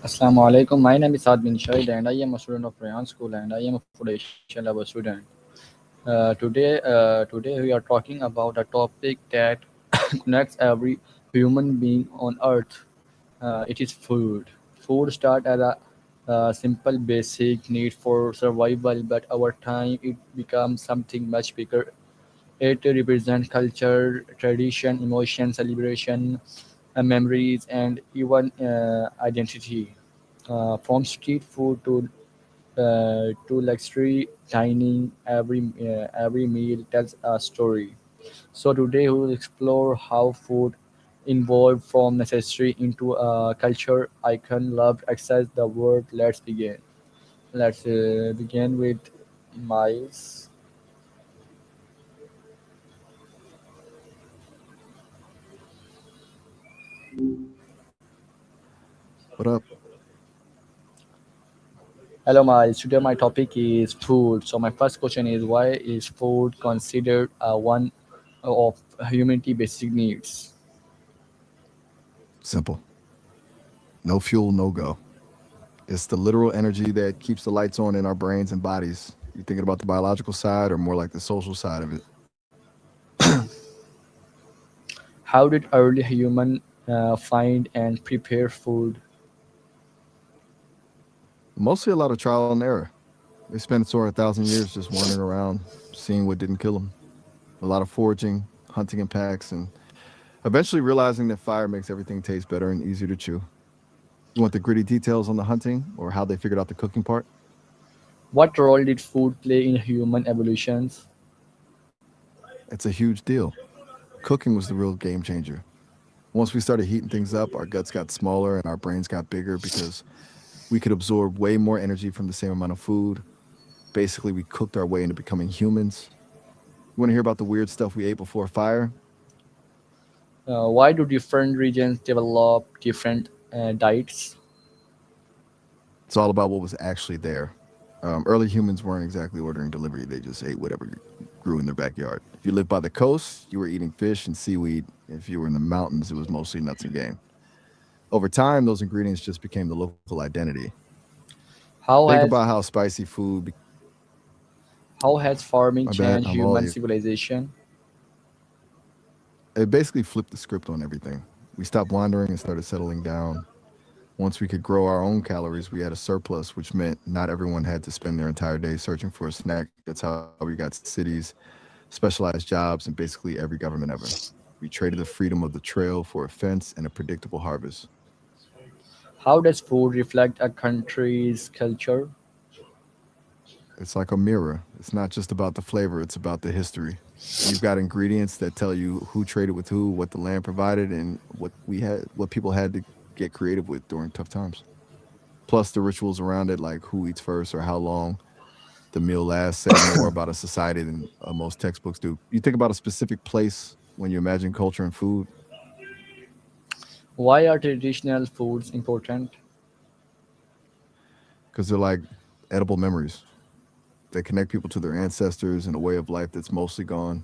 Assalamu alaikum. My name is Saad bin Shahid and I am a student of Rayan School and I am a food Asian level student. Today we are talking about a topic that connects every human being on earth. It is food. Food starts as a simple basic need for survival, but over time it becomes something much bigger. It represents culture, tradition, emotion, celebration, memories, and even identity. From street food to luxury dining, every meal tells a story. So today we will explore how food evolved from necessary into a culture icon loved access the world. Let's begin. Let's begin with Miles. What up? Hello, Miles. Today my topic is food. So my first question is why is food considered one of humanity basic needs? Simple. No fuel, no go. It's the literal energy that keeps the lights on in our brains and bodies. You thinking about the biological side or more like the social side of it? How did early human find and prepare food? Mostly a lot of trial and error. They spent sort of 1,000 years just wandering around, seeing what didn't kill them. A lot of foraging, hunting in packs, and eventually realizing that fire makes everything taste better and easier to chew. You want the gritty details on the hunting or how they figured out the cooking part? What role did food play in human evolutions? It's a huge deal. Cooking was the real game changer. Once we started heating things up, our guts got smaller and our brains got bigger because we could absorb way more energy from the same amount of food. Basically, we cooked our way into becoming humans. You want to hear about the weird stuff we ate before fire? Why do different regions develop different diets? It's all about what was actually there. Early humans weren't exactly ordering delivery, they just ate whatever grew in their backyard. If you lived by the coast, you were eating fish and seaweed. If you were in the mountains, it was mostly nuts and game. Over time, those ingredients just became the local identity. How Think about has how spicy food, how has farming my bad, changed I'm all human ears. civilization? It basically flipped the script on everything. We stopped wandering and started settling down. Once we could grow our own calories, we had a surplus, which meant not everyone had to spend their entire day searching for a snack. That's how we got cities, specialized jobs, and basically every government ever. We traded the freedom of the trail for a fence and a predictable harvest. How does food reflect a country's culture? It's like a mirror. It's not just about the flavor, it's about the history. You've got ingredients that tell you who traded with who, what the land provided, and what people had to get creative with during tough times. Plus the rituals around it, like who eats first or how long the meal lasts, say more about a society than most textbooks do. You think about a specific place when you imagine culture and food, Why are traditional foods important? because they're like edible memories. They connect people to their ancestors and a way of life that's mostly gone.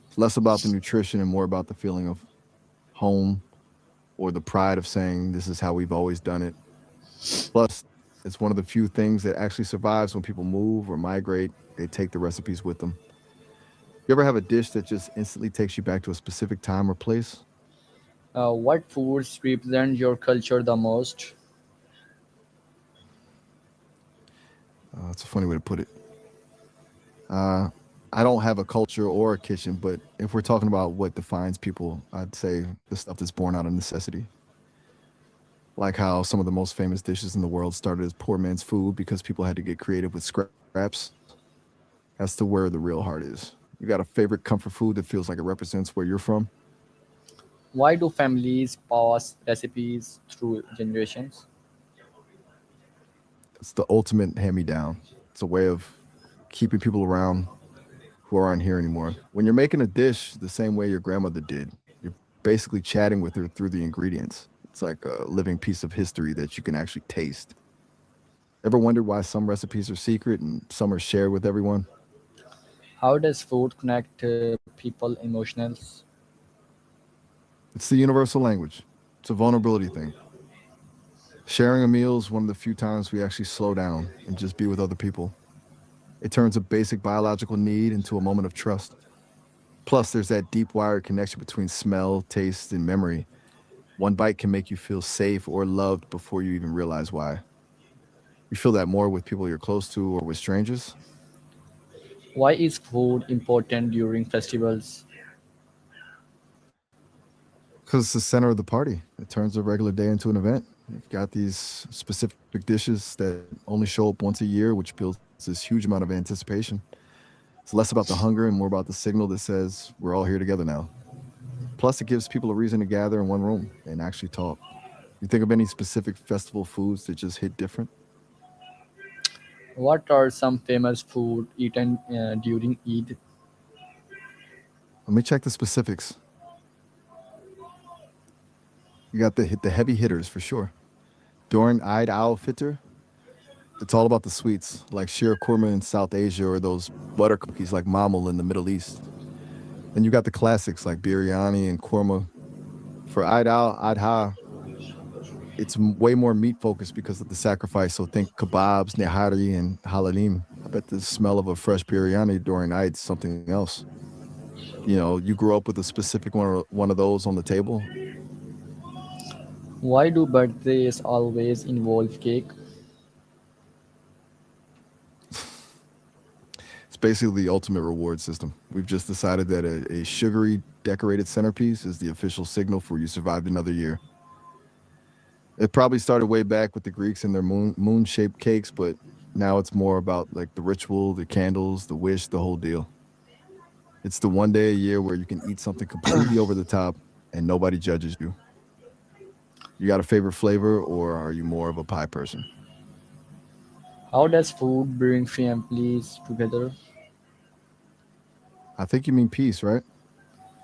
It's less about the nutrition and more about the feeling of home or the pride of saying this is how we've always done it. Plus, it's one of the few things that actually survives when people move or migrate. They take the recipes with them. You ever have a dish that just instantly takes you back to a specific time or place? What foods represent your culture the most? That's a funny way to put it. Uh, I don't have a culture or a kitchen, but if we're talking about what defines people, I'd say the stuff that's born out of necessity. Like how some of the most famous dishes in the world started as poor man's food because people had to get creative with scraps. That's the where the real heart is. You got a favorite comfort food that feels like it represents where you're from? Why do families pass recipes through generations? It's the ultimate hand me down. It's a way of keeping people around who aren't here anymore. When you're making a dish the same way your grandmother did, you're basically chatting with her through the ingredients. It's like a living piece of history that you can actually taste. Ever wondered why some recipes are secret and some are shared with everyone? How does food connect people emotionals? It's the universal language. It's a vulnerability thing. Sharing a meal is one of the few times we actually slow down and just be with other people. It turns a basic biological need into a moment of trust. Plus, there's that deep wired connection between smell, taste, and memory. One bite can make you feel safe or loved before you even realize why. You feel that more with people you're close to or with strangers Why is food important during festivals? because it's the center of the party. It turns a regular day into an event. You've got these specific dishes that only show up once a year, which builds this huge amount of anticipation. It's less about the hunger and more about the signal that says we're all here together now. Plus, it gives people a reason to gather in one room and actually talk. You think of any specific festival foods that just hit different? What are some famous food eaten during Eid? Let me check the specifics. You got the heavy hitters for sure. During Eid al Fitr, it's all about the sweets, like shir kurma in South Asia or those butter cookies like mamul in the Middle East. Then you got the classics like biryani and korma. For Eid al Adha, it's way more meat focused because of the sacrifice. So think kebabs, nehari, and halalim. I bet the smell of a fresh biryani during Eid is something else. You grew up with a specific one of those on the table. Why do birthdays always involve cake? It's basically the ultimate reward system. We've just decided that a sugary decorated centerpiece is the official signal for you survived another year. It probably started way back with the Greeks and their moon shaped cakes, but now it's more about like the ritual, the candles, the wish, the whole deal. It's the one day a year where you can eat something completely over the top and nobody judges you. You got a favorite flavor, or are you more of a pie person? How does food bring families together? I think you mean peace, right?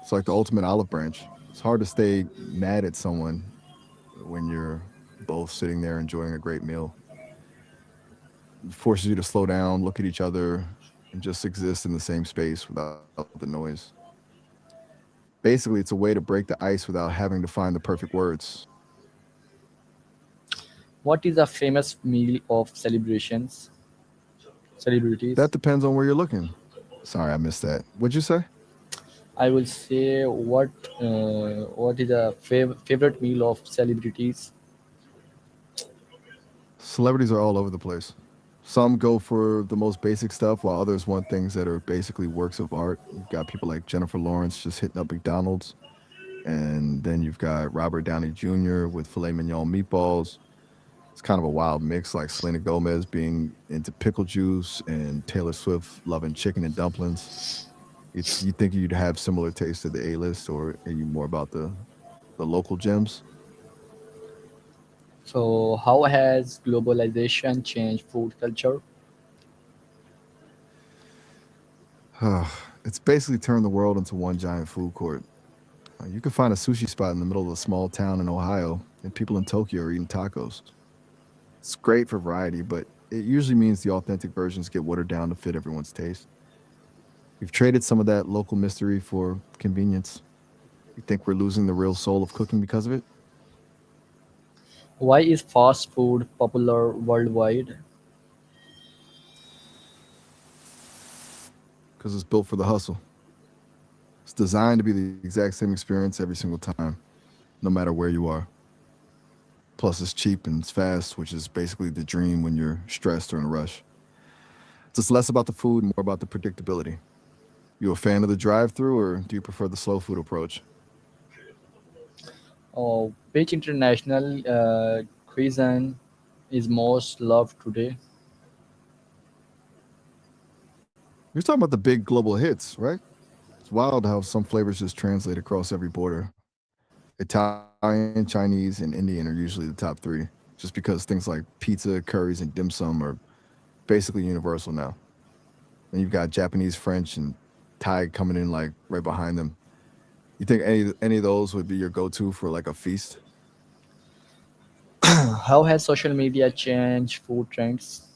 It's like the ultimate olive branch. It's hard to stay mad at someone when you're both sitting there enjoying a great meal. It forces you to slow down, look at each other, and just exist in the same space without the noise. Basically, it's a way to break the ice without having to find the perfect words. What is a famous meal of celebrities? That depends on where you're looking. Sorry, I missed that. What'd you say? I will say what is a favorite meal of celebrities? Celebrities are all over the place. Some go for the most basic stuff, while others want things that are basically works of art. You've got people like Jennifer Lawrence just hitting up McDonald's, and then you've got Robert Downey Jr. with filet mignon meatballs. It's kind of a wild mix, like Selena Gomez being into pickle juice and Taylor Swift loving chicken and dumplings. You think you'd have similar taste to the A list, or are you more about the local gems? So, how has globalization changed food culture? It's basically turned the world into one giant food court. You can find a sushi spot in the middle of a small town in Ohio, and people in Tokyo are eating tacos. It's great for variety, but it usually means the authentic versions get watered down to fit everyone's taste. We've traded some of that local mystery for convenience. You think we're losing the real soul of cooking because of it? Why is fast food popular worldwide? Because it's built for the hustle. It's designed to be the exact same experience every single time, no matter where you are. Plus, it's cheap and it's fast, which is basically the dream when you're stressed or in a rush. It's just less about the food and more about the predictability. You a fan of the drive-through, or do you prefer the slow food approach? Which international cuisine is most loved today? You're talking about the big global hits, right? It's wild how some flavors just translate across every border. Italian, Chinese, and Indian are usually the top three, just because things like pizza, curries, and dim sum are basically universal now. And you've got Japanese, French, and Thai coming in like right behind them. You think any of those would be your go-to for like a feast? How has social media changed food trends?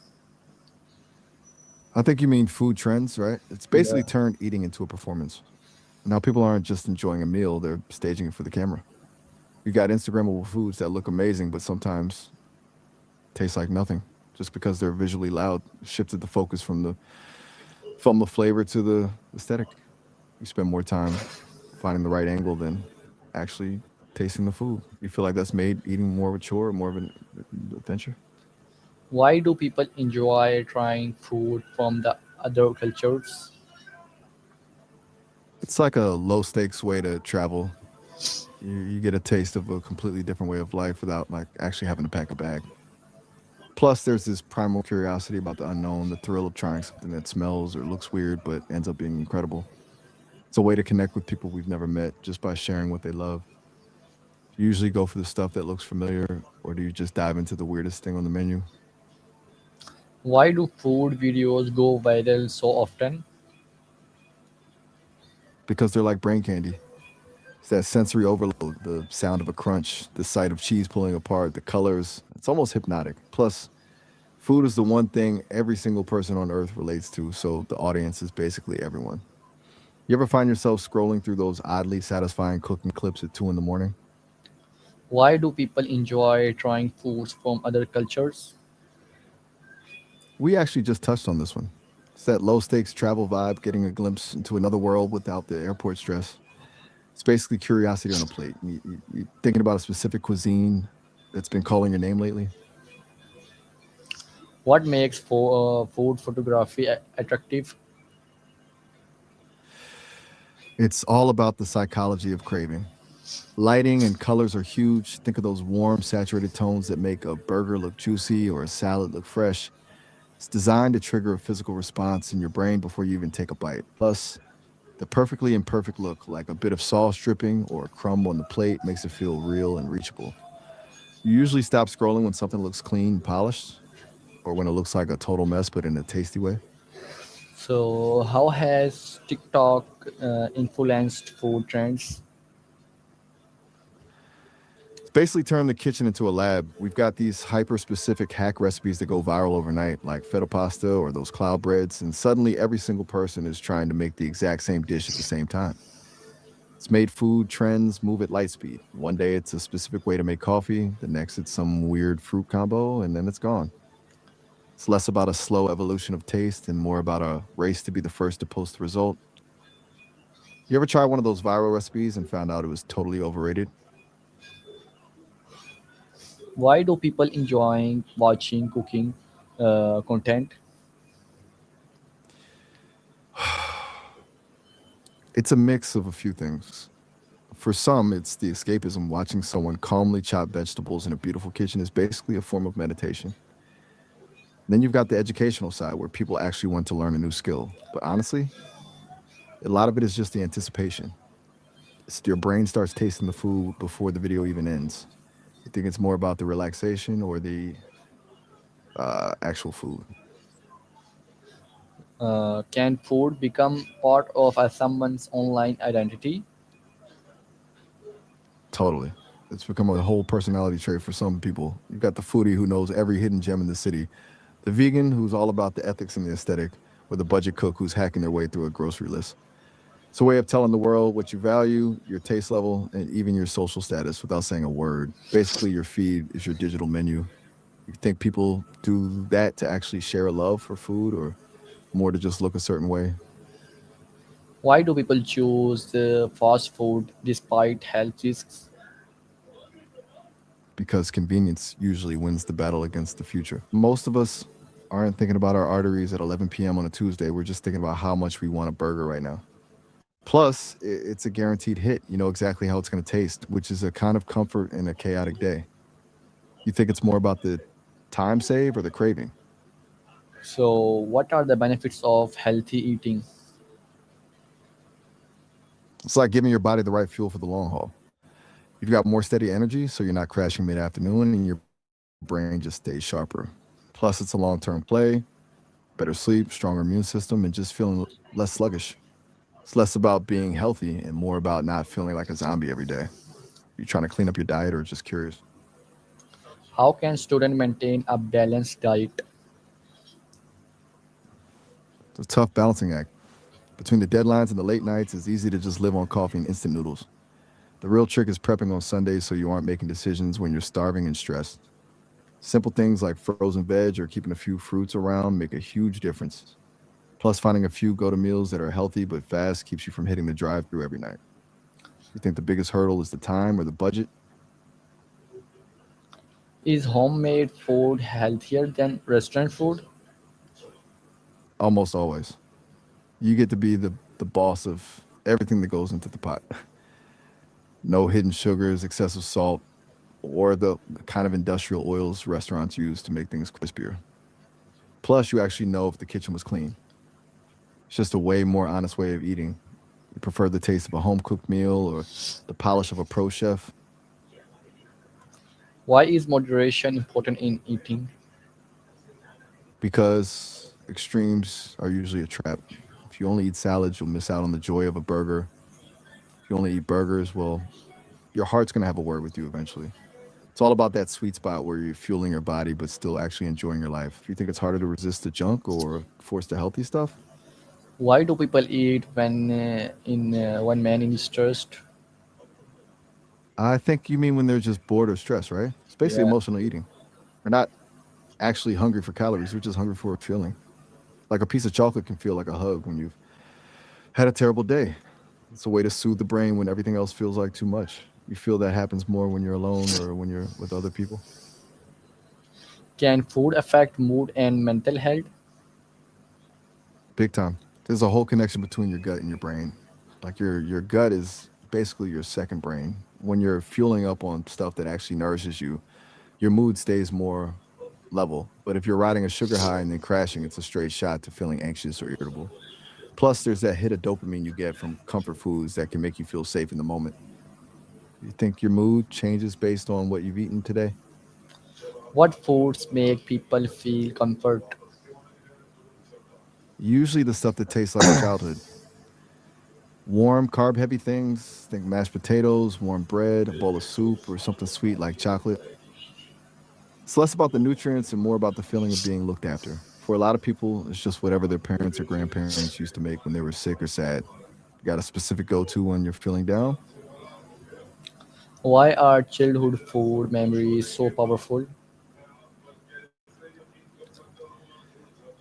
I think you mean food trends, right? It's basically Yeah. turned eating into a performance. Now people aren't just enjoying a meal; they're staging it for the camera. You got Instagrammable foods that look amazing, but sometimes taste like nothing just because they're visually loud. Shifted the focus from the flavor to the aesthetic. You spend more time finding the right angle than actually tasting the food. You feel like that's made eating more of a chore, more of an adventure. Why do people enjoy trying food from the other cultures? It's like a low stakes way to travel. You get a taste of a completely different way of life without like actually having to pack a bag. Plus, there's this primal curiosity about the unknown, the thrill of trying something that smells or looks weird but ends up being incredible. It's a way to connect with people we've never met just by sharing what they love. Do you usually go for the stuff that looks familiar, or do you just dive into the weirdest thing on the menu? Why do food videos go viral so often? Because they're like brain candy. It's that sensory overload, the sound of a crunch, the sight of cheese pulling apart, the colors. It's almost hypnotic. Plus, food is the one thing every single person on earth relates to, so the audience is basically everyone. You ever find yourself scrolling through those oddly satisfying cooking clips at 2 in the morning? Why do people enjoy trying foods from other cultures? We actually just touched on this one. It's that low stakes travel vibe, getting a glimpse into another world without the airport stress. It's basically curiosity on a plate. You thinking about a specific cuisine that's been calling your name lately? What makes food photography attractive? It's all about the psychology of craving. Lighting and colors are huge. Think of those warm, saturated tones that make a burger look juicy or a salad look fresh. It's designed to trigger a physical response in your brain before you even take a bite. Plus, the perfectly imperfect look, like a bit of sauce dripping or a crumb on the plate, makes it feel real and reachable. You usually stop scrolling when something looks clean and polished, or when it looks like a total mess, but in a tasty way. So, how has TikTok influenced food trends? It's basically turned the kitchen into a lab. We've got these hyper specific hack recipes that go viral overnight, like feta pasta or those cloud breads, and suddenly every single person is trying to make the exact same dish at the same time. It's made food trends move at light speed. One day it's a specific way to make coffee, the next it's some weird fruit combo, and then it's gone. It's less about a slow evolution of taste and more about a race to be the first to post the result. You ever try one of those viral recipes and found out it was totally overrated? Why do people enjoy watching cooking content? It's a mix of a few things. For some, it's the escapism. Watching someone calmly chop vegetables in a beautiful kitchen is basically a form of meditation. Then you've got the educational side where people actually want to learn a new skill. But honestly, a lot of it is just the anticipation. It's your brain starts tasting the food before the video even ends. You think it's more about the relaxation or the actual food? Can food become part of someone's online identity? Totally. It's become a whole personality trait for some people. You've got the foodie who knows every hidden gem in the city, the vegan who's all about the ethics and the aesthetic, or the budget cook who's hacking their way through a grocery list. It's a way of telling the world what you value, your taste level, and even your social status without saying a word. Basically, your feed is your digital menu. You think people do that to actually share a love for food or more to just look a certain way? Why do people choose fast food despite health risks? Because convenience usually wins the battle against the future. Most of us aren't thinking about our arteries at 11 p.m. on a Tuesday. We're just thinking about how much we want a burger right now. Plus, it's a guaranteed hit. You know exactly how it's going to taste, which is a kind of comfort in a chaotic day. You think it's more about the time save or the craving? So, what are the benefits of healthy eating? It's like giving your body the right fuel for the long haul. You've got more steady energy, so you're not crashing mid afternoon and your brain just stays sharper. Plus, it's a long term play, better sleep, stronger immune system, and just feeling less sluggish. It's less about being healthy and more about not feeling like a zombie every day. You trying to clean up your diet or just curious? How can students maintain a balanced diet? It's a tough balancing act. Between the deadlines and the late nights, it's easy to just live on coffee and instant noodles. The real trick is prepping on Sundays so you aren't making decisions when you're starving and stressed. Simple things like frozen veg or keeping a few fruits around make a huge difference. Plus, finding a few go to meals that are healthy but fast keeps you from hitting the drive through every night. You think the biggest hurdle is the time or the budget? Is homemade food healthier than restaurant food? Almost always. You get to be the boss of everything that goes into the pot. No hidden sugars, excessive salt, or the kind of industrial oils restaurants use to make things crispier. Plus, you actually know if the kitchen was clean. It's just a way more honest way of eating. You prefer the taste of a home cooked meal or the polish of a pro chef Why is moderation important in eating? because extremes are usually a trap. If you only eat salads, you'll miss out on the joy of a burger. If you only eat burgers, well, your heart's going to have a word with you eventually. It's all about that sweet spot where you're fueling your body but still actually enjoying your life. You think it's harder to resist the junk or force the healthy stuff? Why do people eat when man is stressed? I think you mean when they're just bored or stressed, right? It's basically Yeah. emotional eating. We're not actually hungry for calories. We're just hungry for a feeling. Like a piece of chocolate can feel like a hug when you've had a terrible day. It's a way to soothe the brain when everything else feels like too much. You feel that happens more when you're alone or when you're with other people. Can food affect mood and mental health? Big time. There's a whole connection between your gut and your brain. Like your gut is basically your second brain. When you're fueling up on stuff that actually nourishes you, your mood stays more level. But if you're riding a sugar high and then crashing, it's a straight shot to feeling anxious or irritable. Plus, there's that hit of dopamine you get from comfort foods that can make you feel safe in the moment. You think your mood changes based on what you've eaten today? What foods make people feel comfort? Usually the stuff that tastes like childhood. Warm, carb heavy things, think mashed potatoes, warm bread, a bowl of soup, or something sweet like chocolate. It's less about the nutrients and more about the feeling of being looked after. For a lot of people, it's just whatever their parents or grandparents used to make when they were sick or sad. You got a specific go to when you're feeling down? Why are childhood food memories so powerful?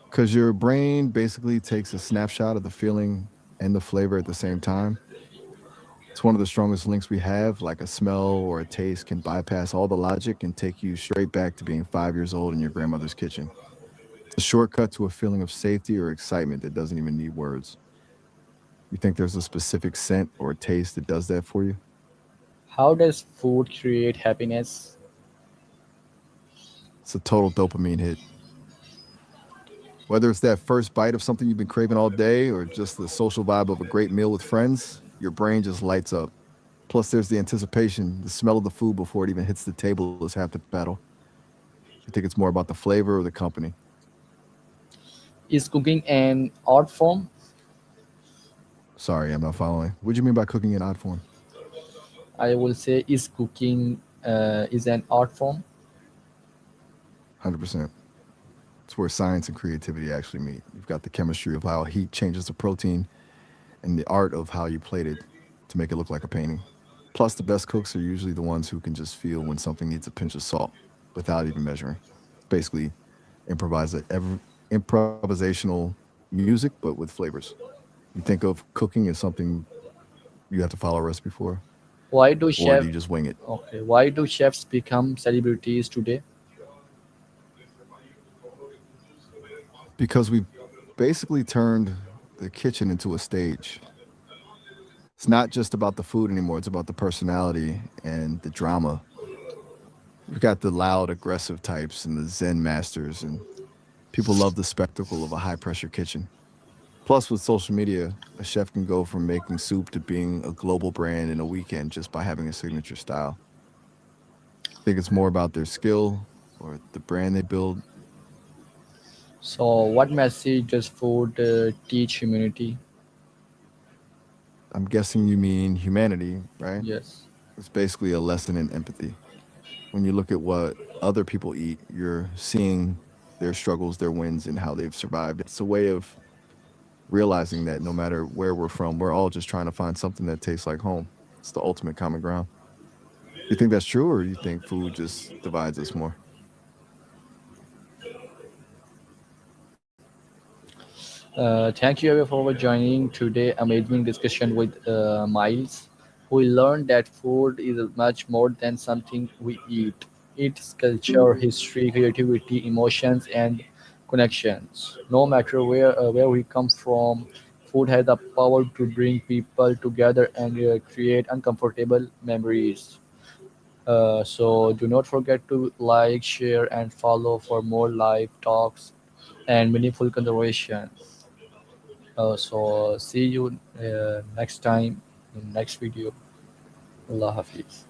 Because your brain basically takes a snapshot of the feeling and the flavor at the same time. It's one of the strongest links we have, like a smell or a taste can bypass all the logic and take you straight back to being 5 years old in your grandmother's kitchen. It's a shortcut to a feeling of safety or excitement that doesn't even need words. You think there's a specific scent or a taste that does that for you? How does food create happiness? It's a total dopamine hit. Whether it's that first bite of something you've been craving all day or just the social vibe of a great meal with friends, your brain just lights up. Plus, there's the anticipation, the smell of the food before it even hits the table is half the battle. You think it's more about the flavor or the company? Is cooking an art form? Sorry, I'm not following. What do you mean by cooking in odd form? I will say is cooking is an art form. 100%. It's where science and creativity actually meet. You've got the chemistry of how heat changes the protein and the art of how you plate it to make it look like a painting. Plus, the best cooks are usually the ones who can just feel when something needs a pinch of salt without even measuring. Basically, improvisational music, but with flavors. You think of cooking as something you have to follow a recipe for, Why do or do chef you just wing it? Okay, why do chefs become celebrities today? Because we basically turned the kitchen into a stage. It's not just about the food anymore, it's about the personality and the drama. We've got the loud, aggressive types and the Zen masters, and people love the spectacle of a high pressure kitchen. Plus, with social media, a chef can go from making soup to being a global brand in a weekend just by having a signature style. I think it's more about their skill or the brand they build. So, what message does food teach humanity? I'm guessing you mean humanity, right? Yes. It's basically a lesson in empathy. When you look at what other people eat, you're seeing their struggles, their wins, and how they've survived. It's a way of realizing that no matter where we're from, we're all just trying to find something that tastes like home. It's the ultimate common ground. You think that's true, or you think food just divides us more? Thank you everyone for joining today. Amazing discussion with Miles. We learned that food is much more than something we eat. It's culture, history, creativity, emotions, and connections. No matter where we come from, food has the power to bring people together and create uncomfortable memories. So do not forget to like, share, and follow for more live talks and meaningful conversations. So see you next time in next video. Allah Hafiz.